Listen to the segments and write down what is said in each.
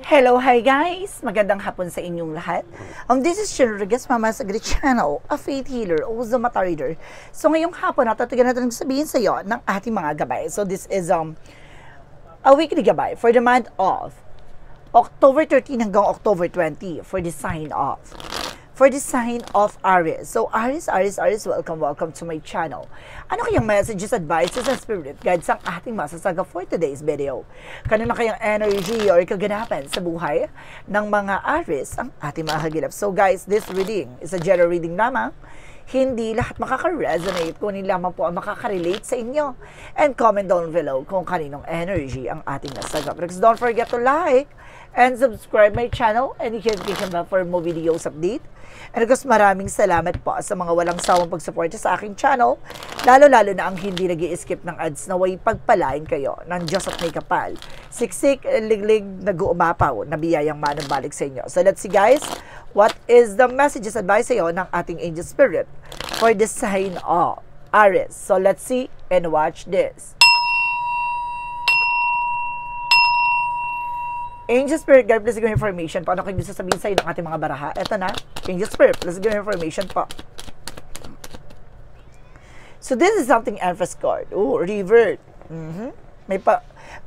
Hello, hi guys! Magandang hapon sa inyong lahat. This is Shin Rodriguez, Mama Sagri Channel, a faith healer, also mata reader. So ngayong hapon, natatagan natin sabihin sa iyo ng ating mga gabay. So this is a weekly gabay for the month of October 13 hanggang October 20 for the sign of Aries. So Aries, welcome to my channel. Ano kayang messages, advices, and spirit guides ang ating masasaga for today's video? Kanino kayang energy or kaganapan sa buhay ng mga Aries ang ating mahagilap? So guys, this reading is a general reading lamang. Hindi lahat makaka-resonate, kunin lamang po ang makaka-relate sa inyo. And comment down below kung kaninong energy ang ating nasagap. Please don't forget to like and subscribe my channel and hit notification bell for more videos update. And of course, maraming salamat po sa mga walang sawang pagsuporta sa aking channel, lalo-lalo na ang hindi nag-i-skip ng ads na way pagpalain kayo ng Diyos at may kapal. Siksik, liglig, nag-uumapaw, na biyayang manang sa inyo. So let's see guys, what is the messages advice sa iyo ng ating angel spirit for the sign of Aries. So let's see and watch this. Angel Spirit, guide, please give me information. Paano kayo sasabihin sa inyo ng ating mga baraha? Eto na, Angel Spirit, please give me information po. So this is something Empress card. Oh, revert.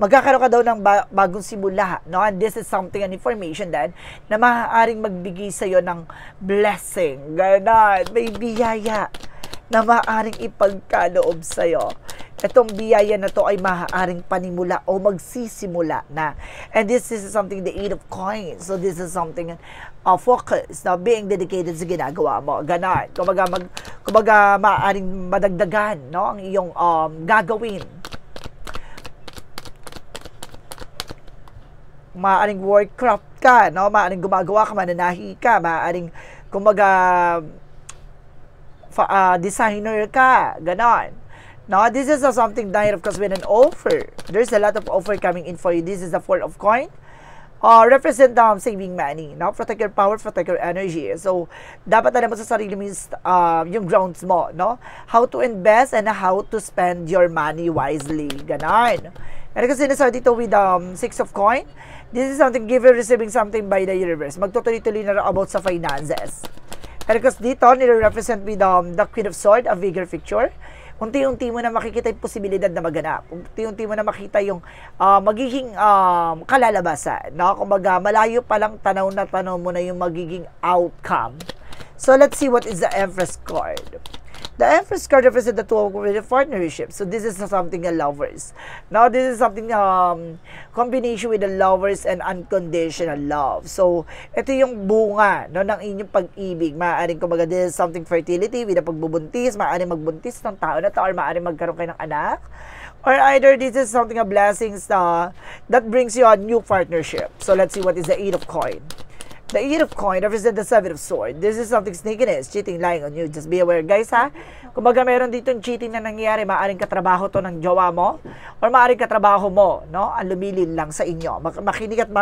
Magkakaroon ka daw ng bagong simula, no? And this is something, an information then, na maaaring magbigay sa iyo ng blessing. Ganon, may biyaya na maaaring ipagkaloob sa iyo. Itong biyaya na to ay maaaring panimula o magsisimula na. And this is something, the 8 of coins. So this is something focus, na being dedicated sa ginagawa mo. Ganon. Kumbaga maaaring madagdagan, no, ang iyong gagawin. Maaaring workcraft ka, no? Maaaring gumagawa ka, mananahi ka, maaaring kumbaga designer ka, ganon. Now, this is something Knight of Cups with an offer. There's a lot of offer coming in for you. This is the 4 of coin. Represent saving money. Now, protect your power, protect your energy. So, dapat alam mo sa sarili mo yung grounds mo, no? How to invest and how to spend your money wisely. Ganon. And kasi sinasabi dito with 6 of coin, this is something given, receiving something by the universe. Magtutuloy-tuloy na about sa finances. And kasi dito, nire-represent with the Queen of Swords, a bigger picture. Unti-unti mo na makikita yung posibilidad na maganap. Unti-unti mo na makita yung magiging kalalabasan. No? Kumbaga, malayo pa lang tanaw na tanaw mo na yung magiging outcome. So, let's see what is the Empress card. The Empress card represents the 2 of partnership. So, this is something lovers. Now, this is something combination with the lovers and unconditional love. So, ito yung bunga, no, ng inyong pag-ibig. Maaaring kumbaga, this is something fertility with a pagbubuntis. Maaaring magbuntis ng tao na to or maaaring magkaroon kayo ng anak. Or either this is something blessings that brings you a new partnership. So, let's see what is the 8 of coin. The 8 of coin represents the 7 of sword. This is something sneakiness, cheating, lying on you. Just be aware, guys, ha? Kumbaga, meron dito yung cheating na nangyayari. Maaring katrabaho to ng jowa mo or maaring katrabaho mo, no? Ang lumilin lang sa inyo. Makinig at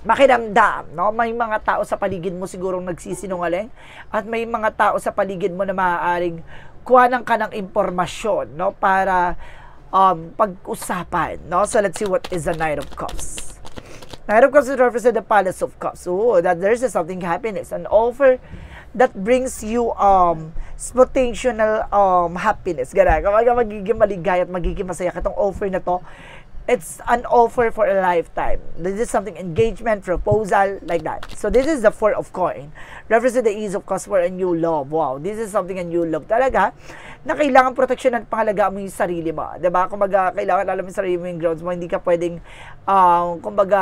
makinamdam, no? May mga tao sa paligid mo sigurong nagsisinungaling at may mga tao sa paligid mo na maaaring kuhanan ka ng impormasyon, no? Para pag-usapan, no? So, let's see what is the Knight of Cups. Knight of Cups represents the Palace of Cups. Oh, that there's something happiness, an offer that brings you spontaneous happiness. Gana, kapag magiging maligaya at magiging masaya katong offer na to, it's an offer for a lifetime. This is something engagement, proposal, like that. So this is the 4 of coin. Represent the ease of cause for a new love. Wow, this is something a new love talaga na kailangan proteksyon at pangalagaan mo yung sarili mo. Diba? Kumbaga, kailangan alam mo yung sarili mo yung grounds mo. Hindi ka pwedeng, kumbaga,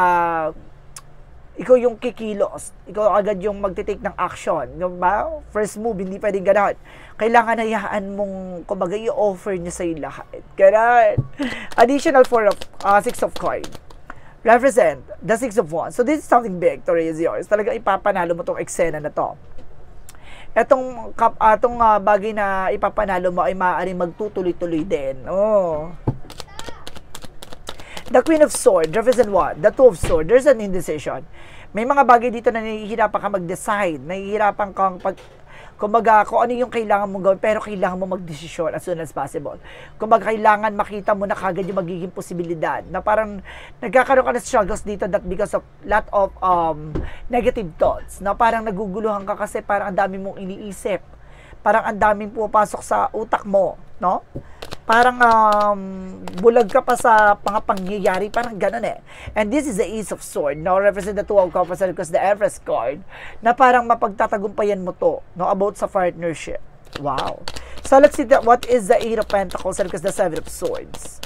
ikaw yung kikilos. Ikaw agad yung magtitake ng action. Diba? First move, hindi pwedeng gano'n. Kailangan hayaan mong, kumbaga, i-offer niya sa'yo lahat. Gano'n. Additional 6 of coin. Represent the 6 of wands. So this is something big to raise yours. Talaga ipapanalo mo tong eksena na to. Etong bagay na ipapanalo mo ay maaaring magtutuloy-tuloy din. Oh. The Queen of Swords represent what? The 2 of Swords. There's an indecision. May mga bagay dito na nahihirapan ka mag-decide. Nahihirapan kang Kumbaga, kung ano yung kailangan mong gawin, pero kailangan mo magdesisyon as soon as possible. Kumbaga, kailangan makita mo na kagad yung magiging posibilidad. Na parang nagkakaroon ka ng struggles dito that because of lot of negative thoughts. Na parang naguguluhan ka kasi parang ang dami mong iniisip. Parang ang daming pumapasok sa utak mo, no? Parang bulag ka pa sa mga pangyayari, parang ganun eh. And this is the Ace of Sword, no? Represent the Two of Cups because the Empress card, na parang mapagtatagumpayan mo to, no? About sa partnership. Wow. So let's see what is the Eight of Pentacles because the Seven of Swords.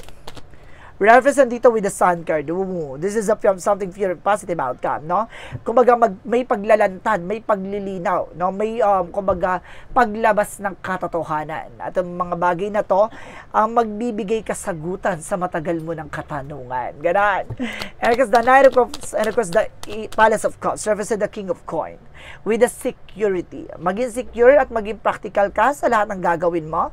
Represent dito with the Sun card. Ooh, this is something pure positive outcome, no? Kumbaga may paglalantad, may paglilinaw, no? May kumbaga paglabas ng katotohanan. At ang mga bagay na to ang magbibigay kasagutan sa matagal mo ng katanungan. Ganon. And because the Knight of Cups and because the Palace of Cups represent the King of Coin with the security. Maging secure at maging practical ka sa lahat ng gagawin mo.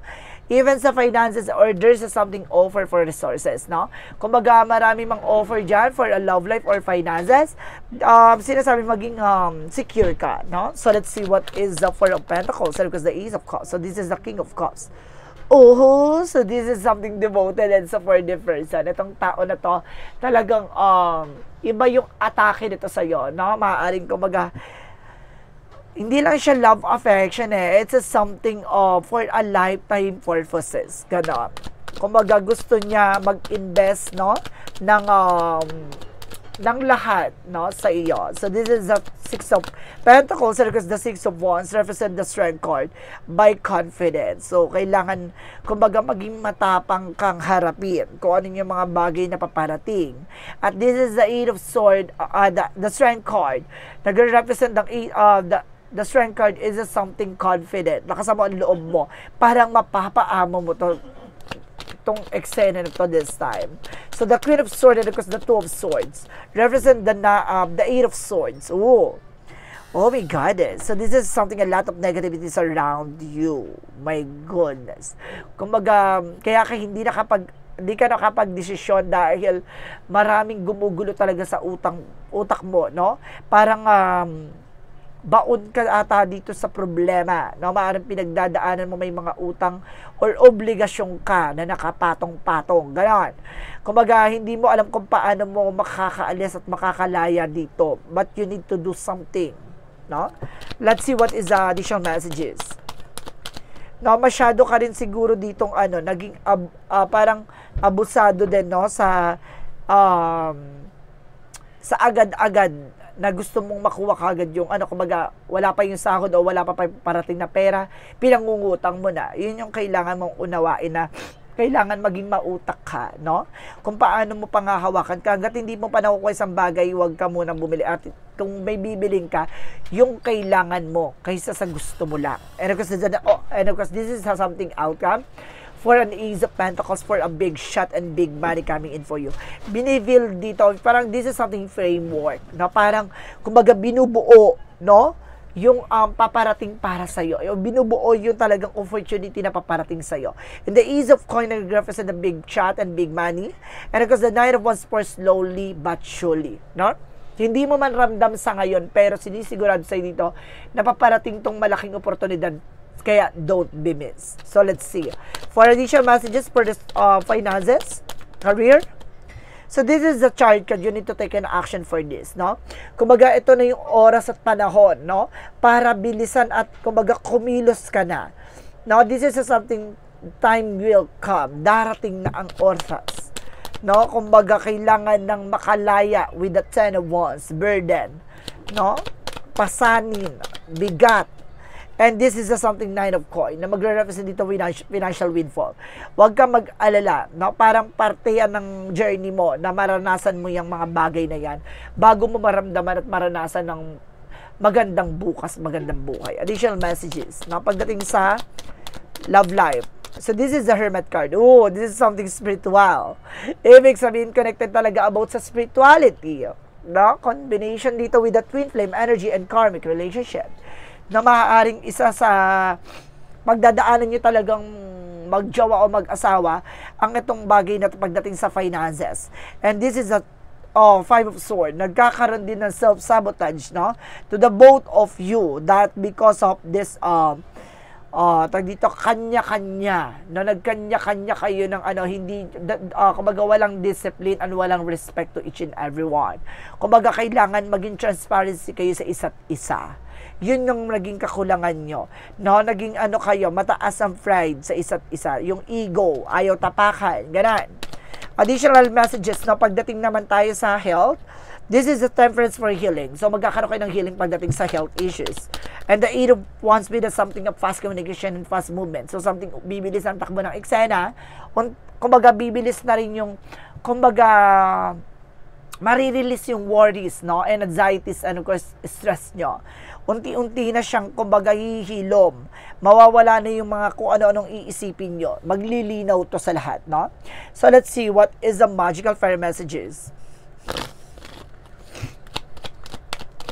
Even sa finances or there's something offer for resources, no? Kumbaga, marami mang offer dyan for a love life or finances. Sinasabi maging secure ka, no? So, let's see what is the Four of Pentacles because the Ace of Cups. So, this is the King of Cups. Oh, so this is something devoted and supportive person. Itong tao na to, talagang iba yung atake nito sa'yo, no? Maaaring kumbaga, hindi lang siya love affection eh. It's something for a lifetime purposes. Ganon. Kumbaga gusto niya mag-invest, no? ng lahat, no? Sa iyo. So this is the Six of Pentacles because the Six of Wands represent the Strength card by confidence. So kailangan kumbaga maging matapang kang harapin kung ano yung mga bagay na paparating. At this is the Eight of Swords, the Strength card. Nagre-represent the Strength card is something confident. Nakasama ang loob mo. Parang mapapaamo mo itong eksena nito this time. So, the Queen of Swords and because the Two of Swords represent the Eight of Swords. Ooh. Oh my God. So, this is something, a lot of negativities around you. My goodness. Kumbaga, kaya ka hindi ka nakapag-desisyon dahil maraming gumugulo talaga sa utak mo, no? Parang, baon ka ata dito sa problema, no? Maaaring pinagdadaanan mo may mga utang or obligasyon ka na nakapatong-patong, gano'n. Kumbaga, hindi mo alam kung paano mo makakaalis at makakalaya dito, but you need to do something, no? Let's see what is the additional messages. No, masyado ka rin siguro ditong naging parang abusado din, no, sa agad-agad na gusto mong makuha kagad yung kumbaga wala pa yung sahod o wala pa parating na pera, pinangungutang mo na. Yun yung kailangan mong unawain na kailangan maging mautak ka, no? Kung paano mo pangahawakan ka, hanggat hindi mo pa nakukuha isang bagay, huwag ka munang bumili. At kung may bibiling ka, yung kailangan mo kaysa sa gusto mo lang. And of course, this is something outcome for an Ace of Pentacles, for a big shot and big money coming in for you. Binibuild dito, parang this is something framework, na parang, kumbaga, binubuo, no? Yung paparating para sa'yo. Yung binubuo yung talagang opportunity na paparating sa'yo. And the Ace of Coin represent the big shot and big money. And because the Knight of Wands for slowly but surely, no? Hindi mo man ramdam sa ngayon, pero sinisigurado sa'yo dito na paparating tong malaking oportunidad. Kaya, don't be missed. So, let's see. For additional messages for the finances, career. So, this is the chart card. You need to take an action for this, no? Kumbaga, ito na yung oras at panahon, no? Para bilisan at, kumbaga, kumilos ka na. No? This is something, time will come. Darating na ang oras. No? Kumbaga, kailangan ng makalaya with the Ten of Wands, burden. No? Pasanin, bigat. And this is something Nine of Coin na magre-represent dito financial windfall. Huwag kang mag-alala, no? Parang parte yan ng journey mo na maranasan mo yung mga bagay na yan bago mo maramdaman at maranasan ng magandang bukas, magandang buhay. Additional messages, no? Pagdating sa love life. So this is the Hermit card. Oh, this is something spiritual. Ibig sabihin, connected talaga about sa spirituality. No? Combination dito with the twin flame energy and karmic relationship. Na maaaring isa sa magdadaanan nyo talagang magjowa o mag-asawa ang itong bagay na pagdating sa finances. And this is a Five of Swords, nagkakaroon din ng self-sabotage, no? To the both of you, that because of this, tag dito, kanya-kanya, na nagkanya-kanya kayo ng hindi, kumbaga walang discipline and walang respect to each and every one. Kumbaga kailangan maging transparency kayo sa isa't isa. Yun yung naging kakulangan nyo. No? Naging kayo, mataas ang pride sa isa't isa. Yung ego, ayaw tapakan, ganan. Additional messages, no? Pagdating naman tayo sa health, this is a temperance for healing. So, magkakaroon kayo ng healing pagdating sa health issues. And the Eight of Wands be the something of fast communication and fast movement. So, something, bibilis ang takbo ng eksena. Kumbaga, bibilis na rin yung, kumbaga, marirelease yung worries, no? And anxieties, and of course, stress nyo. Unti-unti na siyang, kumbaga, hihilom. Mawawala na yung mga kung ano-anong iisipin nyo. Maglilinaw to sa lahat, no? So, let's see what is the magical fire messages.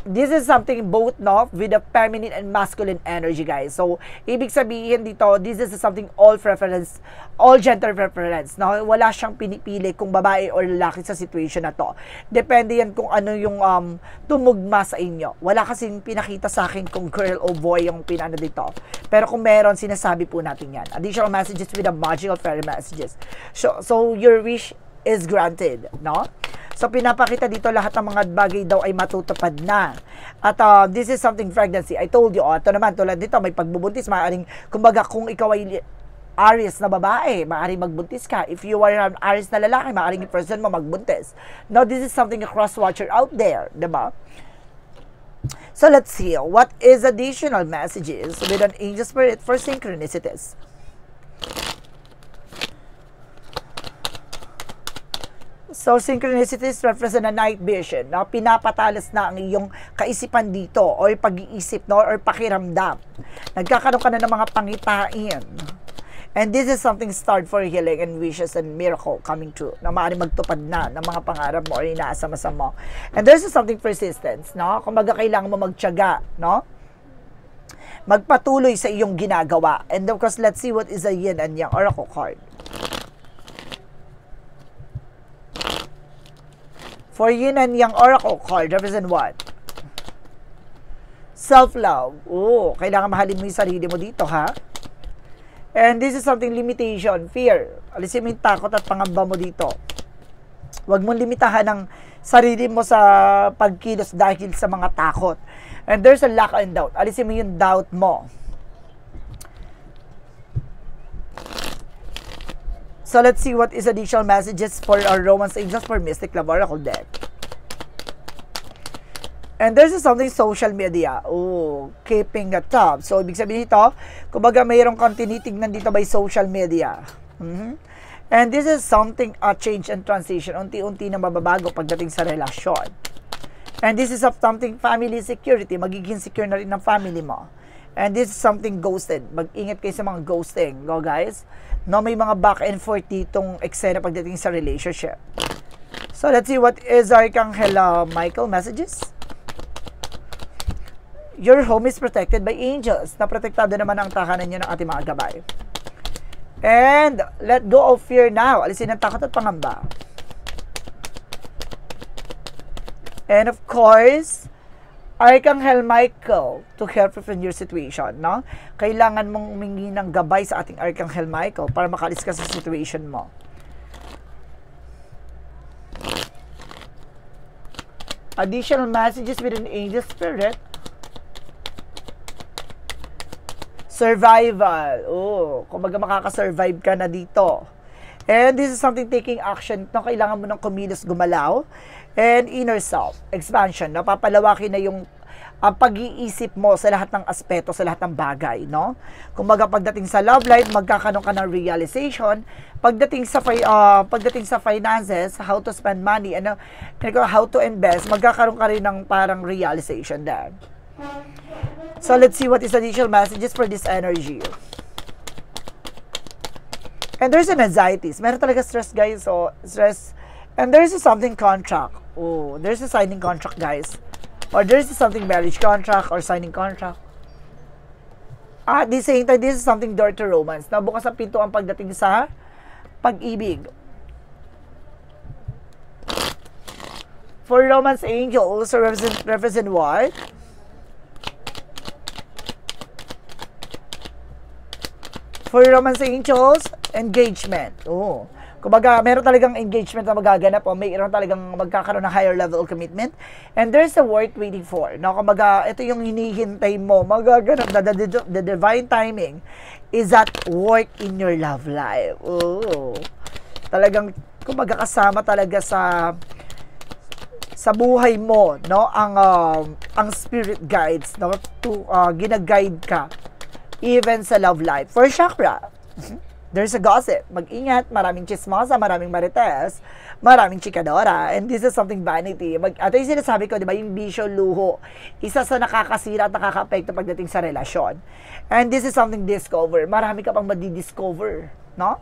This is something both, no, with the feminine and masculine energy, guys. So, ibig sabihin dito, this is something all preference, all gender preference, no? Wala siyang pinipili kung babae or lalaki sa situation na to. Depende yan kung ano yung tumugma sa inyo. Wala kasing pinakita sa akin kung girl o boy yung pinano dito. Pero kung meron, sinasabi po natin yan. Additional messages with the magical fairy messages. So your wish is granted, no? So, pinapakita dito lahat ng mga bagay daw ay matutupad na. At this is something pregnancy. I told you, ito naman, tulad dito, may pagbubuntis, maaaring, kumbaga, kung ikaw ay Aries na babae, maaaring magbuntis ka. If you are an Aries na lalaki, maaaring yung person mo magbuntis. Now, this is something a cross-watcher out there, diba? So, let's see. What is additional messages with an angel spirit for synchronicities? So, synchronicities represent a night vision. No? Pinapatalas na ang iyong kaisipan dito or pag-iisip, no? Or pakiramdam. Nagkakaroon ka na ng mga pangitain. And this is something start for healing and wishes and miracle coming true. Na maaaring magtupad na ng mga pangarap mo or inaasama-sama mo. And there's something persistence. No? Kumbaga kailangan mo magtiyaga. No? Magpatuloy sa iyong ginagawa. And of course, let's see what is a yin and yang oracle card. For yin and yang oracle card, represent what? Self-love. Oh, kailangan mahalin mo yung sarili mo dito, ha? And this is something limitation, fear. Alisin mo yung takot at pangamba mo dito. Huwag mong limitahan ang sarili mo sa pagkilos dahil sa mga takot. And there's a lack and doubt. Alisin mo yung doubt mo. So, let's see what is additional messages for our Romance Angels for Mystic Love Oracle deck. And there's something social media. Oh, keeping the top. So, ibig sabihin ito, kumbaga mayroong kang tinitignan dito by social media. And this is something, a change and transition. Unti-unti na mababago pagdating sa relasyon. And this is of something family security. Magiging secure na rin ng family mo. And this is something ghosted. Mag-ingat kayo sa mga ghosting. Go, guys. No, may mga back and forth ditong eksena pagdating sa relationship. So, let's see what is Archangel Michael messages. Your home is protected by angels. Naprotektado naman ang tahanan niyo ng ating mga gabay. And, let go of fear now. Alisin ang takot at pangamba. And of course, Archangel Michael to help you in your situation, no? Kailangan mong humingi ng gabay sa ating Archangel Michael para makalis ka sa situation mo. Additional messages with an angel spirit. Survival. Oh, kumbaga makaka-survive ka na dito. And this is something taking action. No, kailangan mo ng kumilos, gumalaw. And inner self, expansion. Napapalawakin na yung pag-iisip mo sa lahat ng aspeto, sa lahat ng bagay, no? Kumbaga pagdating sa love life, magkakaroon ka ng realization. Pagdating sa finances, how to spend money, how to invest, magkakaroon ka rin ng parang realization there. So let's see what is additional messages for this energy. And there's an anxieties. Meron talaga stress, guys. So, stress. And there's something contract. Oh, there's a signing contract, guys. Or there's something marriage contract or signing contract. At the same time, this is something door to romance. Nabukas ang pinto ang pagdating sa pag-ibig. For romance angels, represent what? For romance angels, engagement. Oh. Kumbaga, meron talagang engagement na magaganap o mayroon talagang magkakaroon ng higher level of commitment. And there's a worth waiting for. No? Kumbaga, ito yung hinihintay mo. Magaganap na the divine timing is at work in your love life. Oh. Talagang, kumbaga, kasama talaga sa buhay mo, no? Ang spirit guides, no? To gina-guide ka even sa love life. For chakra, there's a gossip. Mag-ingat, maraming chismosa, maraming marites, maraming chikadora, and this is something vanity. Ito yung sinasabi ko, di ba, yung bisyo, luho, isa sa nakakasira at nakaka-apekto pagdating sa relasyon. And this is something discover. Marami ka pang madi-discover, no?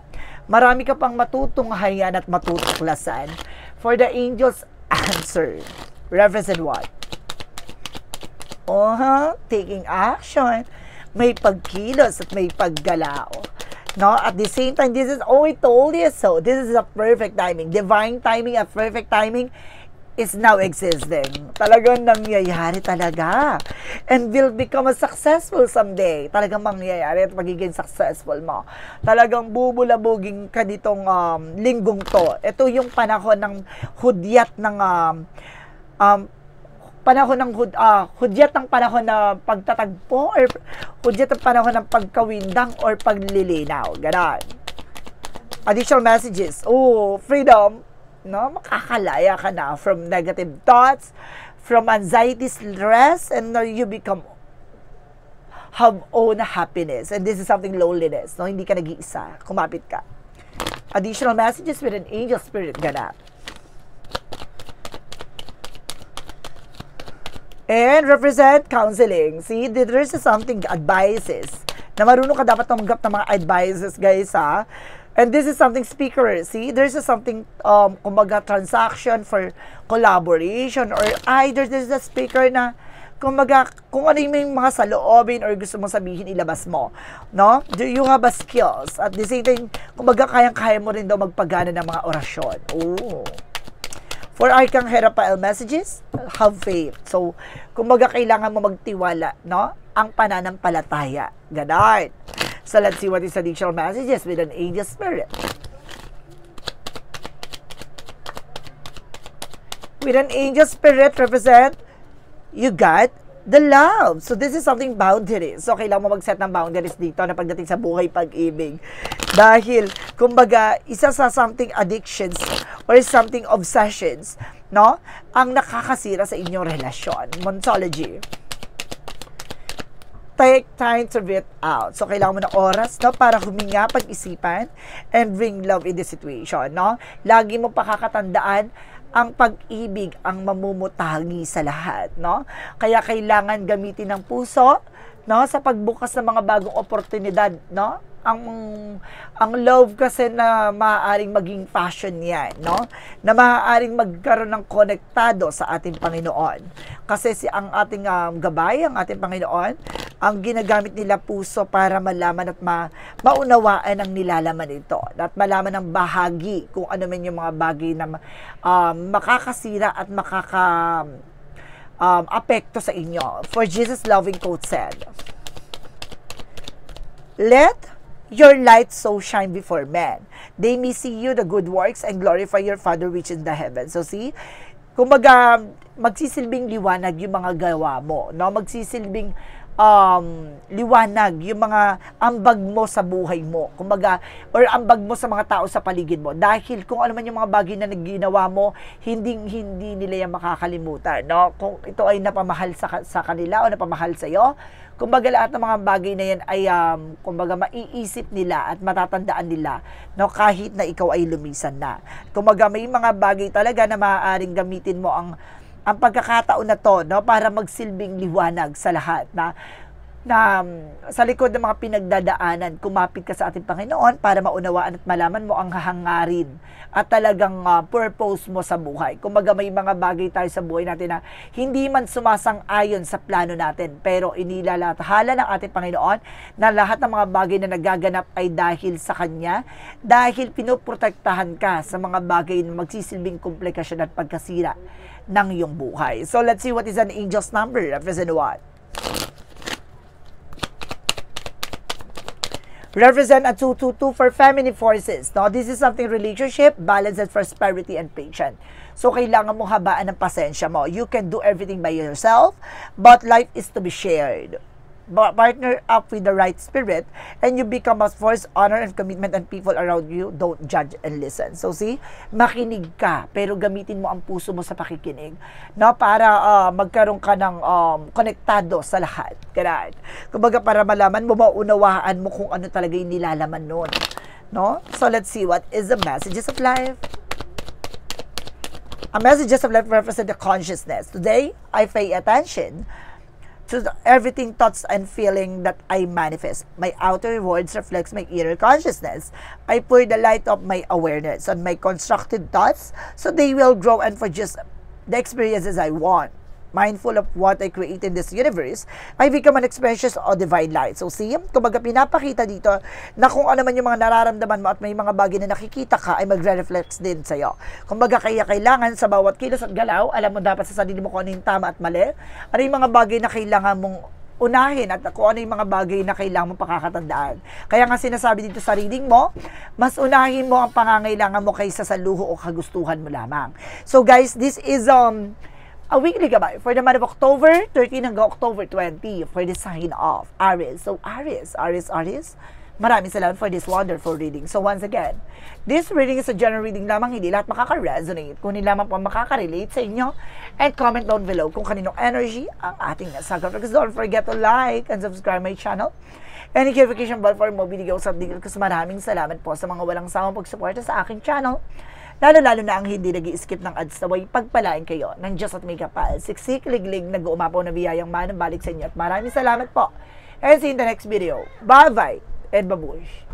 Marami ka pang matutunghayan at matutuklasan. For the angels answer, represent what? Taking action. May pagkilos at may paggalao. No, at the same time, this is, I told you so. This is a perfect timing. Divine timing at perfect timing is now existing. Talagang nangyayari talaga. And will become a successful someday. Talagang mangyayari at magiging successful mo. Talagang bubulabugin ka nitong linggong to. Ito yung panahon ng hudyat ng hudyat ng panahon na pagtatagpo or hudyat ng panahon ng pagkawindang or paglilinaw. Ganon. Additional messages. Freedom. No? Makakalaya ka na from negative thoughts, from anxiety, stress, and you have own happiness. And this is something loneliness. No? Hindi ka nag-iisa. Kumapit ka. Additional messages with an angel spirit. Ganon. And represent counseling. See, there's something advices. Na marunong ka dapat tumanggap ng mga advices, guys, ha? And this is something speaker. See, there's something, kumbaga, transaction for collaboration or either there's a speaker na, kumbaga, kung ano yung mga saloobin or gusto mong sabihin, ilabas mo. No? Do you have a skills? At the same time, kumbaga, kayang-kaya mo rin daw magpagana ng mga orasyon. For Arcangel Raphael messages, have faith. So, kumbaga kailangan mo magtiwala, no? Ang pananampalataya. Ganon. So, let's see what is additional messages with an angel spirit. With an angel spirit represent, you got the love. So, this is something boundaries. So, kailangan mo mag-set ng boundaries dito na pagdating sa buhay pag-ibig. Dahil, kumbaga, isa sa something addictions or something obsessions, no? Ang nakakasira sa inyong relasyon. Monthology. Take time to breathe out. So, kailangan mo ng oras, no? Para huminga, pag-isipan, and bring love in the situation, no? Lagi mo pakakatandaan, ang pag-ibig ang mamumutangi sa lahat, no? Kaya kailangan gamitin ng puso, no? Sa pagbukas ng mga bagong oportunidad, no? Ang love kasi na maaaring maging passion yan, no? Na maaaring magkaroon ng konektado sa ating Panginoon. Kasi ang ating gabay, ang ating Panginoon, ang ginagamit nila puso para malaman at maunawaan ang nilalaman nito. At malaman ng bahagi kung ano man yung mga bagay na makakasira at apekto sa inyo. For Jesus' loving quote said, "Let your light so shine before men. They may see you the good works and glorify your Father which is in the heavens." So see, kumbaga, magsisilbing liwanag yung mga gawa mo, no? Magsisilbing liwanag yung mga ambag mo sa buhay mo. Kumbaga, or ambag mo sa mga tao sa paligid mo. Dahil kung ano man yung mga bagay na naginawa mo, hindi nila yan makakalimutan, no? Kung ito ay napamahal sa kanila o napamahal sa iyo, kumbaga lahat ng mga bagay na yan ay kumbaga maiisip nila at matatandaan nila, no, kahit na ikaw ay lumisan na. Kumbaga may mga bagay talaga na maaaring gamitin mo ang pagkakataon na to, no, para magsilbing liwanag sa lahat, na na sa likod ng mga pinagdadaanan, kumapit ka sa ating Panginoon para maunawaan at malaman mo ang hahangarin at talagang purpose mo sa buhay. Kumbaga may mga bagay tayo sa buhay natin na hindi man sumasang-ayon sa plano natin, pero inilalathala ng ating Panginoon na lahat ng mga bagay na nagaganap ay dahil sa Kanya, dahil pinoprotektahan ka sa mga bagay na magsisilbing komplikasyon at pagkasira ng iyong buhay. So let's see what is an angel's number. Represent what? Represent a 222 for feminine forces. No, this is something relationship, balance, and prosperity and patience. So, kailangan mo habaan ng pasensya mo. You can do everything by yourself, but life is to be shared. Partner up with the right spirit, and you become a force, honor, and commitment, and people around you don't judge and listen. So, see, makinig ka, pero gamitin mo ang puso mo sa pakikinig, no, para magkaroon ka ng konektado sa lahat. Ganun. Kumbaga, para malaman mo, maunawaan mo kung ano talaga yung nilalaman nun. No? So, let's see what is the messages of life. A messages of life represent the consciousness. Today, I pay attention to everything, thoughts and feeling that I manifest. My outer words reflects my inner consciousness. I pour the light of my awareness on my constructed thoughts so they will grow and produce the experiences I want. Mindful of what I create in this universe, I become an expression of divine light. So see, kumbaga pinapakita dito na kung ano man yung mga nararamdaman mo at may mga bagay na nakikita ka ay magre-reflex din sa'yo. Kumbaga kaya kailangan sa bawat kilos at galaw, alam mo dapat sa sarili mo kung ano yung tama at mali, ano yung mga bagay na kailangan mong unahin at kung ano yung mga bagay na kailangan mo pakakatandaan. Kaya nga sinasabi dito sa reading mo, mas unahin mo ang pangangailangan mo kaysa sa luho o kagustuhan mo lamang. So guys, this is a weekly gabay for the month of October 13 hanggang October 20 for the sign of Aries. So Aries, maraming salamat for this wonderful reading. So once again, this reading is a general reading lamang, hindi lahat makaka-resonate. Kunin lamang po makaka-relate sa inyo. And comment down below kung kaninong energy ang ating nasagot. Because don't forget to like and subscribe my channel. And notification bell for more videos at dito. Kasi maraming salamat po sa mga walang sawang pagsuporta sa aking channel. Lalo-lalo na ang hindi nag-i-skip ng ads naway pagpalain kayo ng Diyos at may kapal. Siksik, liglig, nag-uumapaw na biyayang manang balik sa inyo. At maraming salamat po. And see you in the next video. Bye-bye and babush.